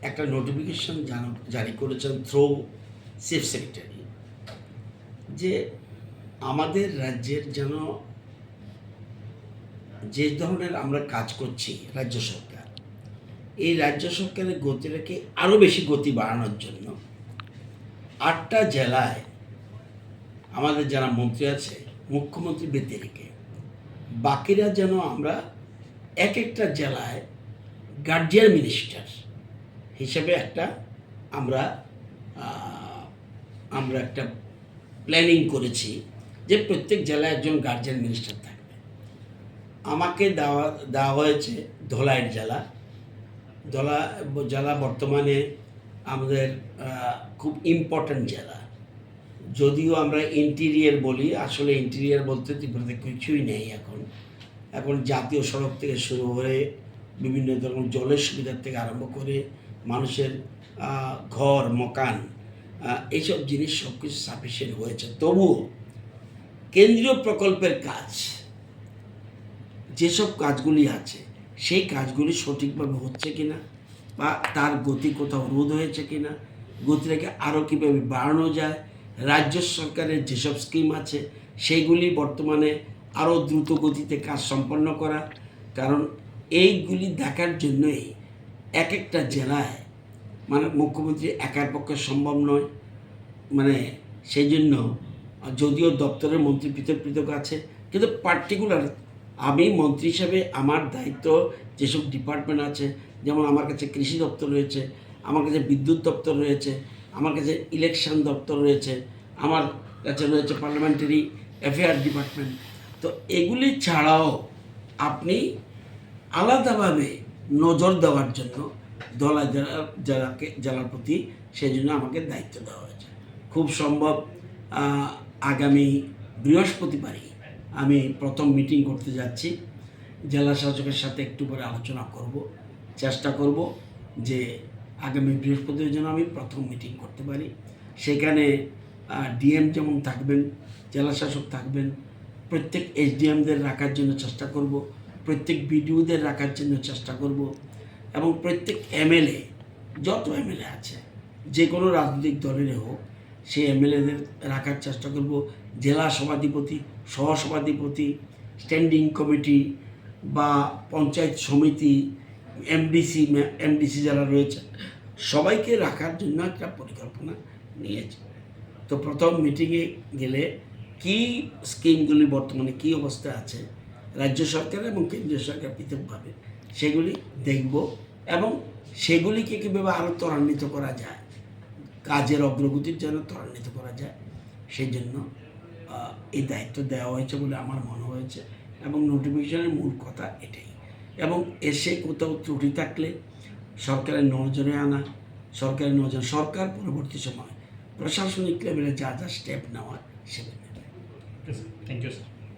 একটা নোটিফিকেশন জারি করেছেন থ্রু চিফ সেক্রেটারি যে আমাদের রাজ্যের যেন যে ধরনের আমরা কাজ করছি রাজ্য সরকার, এই রাজ্য সরকারের গতিটাকে আরও বেশি গতি বাড়ানোর জন্য 8টা জেলায় আমাদের যারা মন্ত্রী আছে মুখ্যমন্ত্রী ব্যতিরেকে বাকিরা যেন আমরা এক একটা জেলায় গার্জিয়ান মিনিস্টার হিসেবে আমরা আমরা একটা প্ল্যানিং করেছি যে প্রত্যেক জেলায় একজন গার্জিয়ান মিনিস্টার থাকবে। আমাকে দেওয়া হয়েছে ধলাইয়ের জেলা বর্তমানে আমাদের খুব ইম্পর্ট্যান্ট জেলা। যদিও আমরা ইন্টিরিয়ার বলি, আসলে ইন্টিরিয়ার বলতে ত্রিপুরাতে কিছুই নেই। এখন জাতীয় সড়ক থেকে শুরু হয়ে বিভিন্ন ধরনের জলের সুবিধার থেকে আরম্ভ করে মানুষের ঘর মকান এইসব জিনিস সব কিছু সাফিসিয়েন্ট হয়েছে। তবুও কেন্দ্রীয় প্রকল্পের কাজ যেসব কাজগুলি আছে সেই কাজগুলি সঠিকভাবে হচ্ছে কিনা বা তার গতি কোথাও রোধ হয়েছে কিনা, গতিটাকে আরও কীভাবে বাড়ানো যায়, রাজ্য সরকারের যেসব স্কিম আছে সেইগুলি বর্তমানে আরও দ্রুত গতিতে কাজ সম্পন্ন করা। কারণ এইগুলি দেখার জন্যই এক একটা জেলায় মুখ্যমন্ত্রী একার পক্ষে সম্ভব নয়। সেই জন্য যদিও দপ্তরের মন্ত্রী পৃথক পৃথক আছে, কিন্তু পার্টিকুলার আমি মন্ত্রী হিসাবে আমার দায়িত্ব যেসব ডিপার্টমেন্ট আছে, যেমন আমার কাছে কৃষি দপ্তর রয়েছে, আমার কাছে বিদ্যুৎ দপ্তর রয়েছে, আমার কাছে ইলেকশন দপ্তর রয়েছে, আমার কাছে রয়েছে পার্লামেন্টারি অ্যাফেয়ার ডিপার্টমেন্ট। তো এগুলি ছাড়াও আপনি আলাদাভাবে নজর দেওয়ার জন্য জেলার প্রতি সেই জন্য আমাকে দায়িত্ব দেওয়া হয়েছে। খুব সম্ভব আগামী বৃহস্পতিবারই আমি প্রথম মিটিং করতে যাচ্ছি। জেলা শাসকের সাথে একটু পরে আলোচনা করব, চেষ্টা করব যে আগামী বৃহস্পতিবার যেন আমি প্রথম মিটিং করতে পারি। সেখানে ডিএম যেমন থাকবেন, জেলা শাসক থাকবেন, প্রত্যেক এসডিএমদের রাখার জন্য চেষ্টা করব, প্রত্যেক বিডিওদের রাখার জন্য চেষ্টা করব, এবং প্রত্যেক এমএলএ যত এমএলএ আছে যে কোনো রাজনৈতিক দলের হোক সেই এমএলএদের রাখার চেষ্টা করব। জেলা সভাধিপতি, সহসভাধিপতি, স্ট্যান্ডিং কমিটি বা পঞ্চায়েত সমিতি, এমডিসি যারা রয়েছে সবাইকে রাখার জন্য একটা পরিকল্পনা নিয়েছে। তো প্রথম মিটিংয়ে গেলে কী স্কিমগুলি বর্তমানে কী অবস্থায় আছে রাজ্য সরকার এবং কেন্দ্রীয় সরকার পৃথকভাবে সেগুলি দেখব, এবং সেগুলিকে কীভাবে আরও ত্বরান্বিত করা যায়, কাজের অগ্রগতির জন্য ত্বরান্বিত করা যায়, সেই জন্য এই দায়িত্ব দেওয়া হয়েছে বলে আমার মনে হয়েছে। এবং নোটিফিকেশনের মূল কথা এটাই, এবং এসে কোথাও ত্রুটি থাকলে সরকারের নজরে আনা, সরকার পরবর্তী সময় প্রশাসনিক লেভেলে যা যা স্টেপ নেওয়া সেগুলো নেবে। Thank you sir.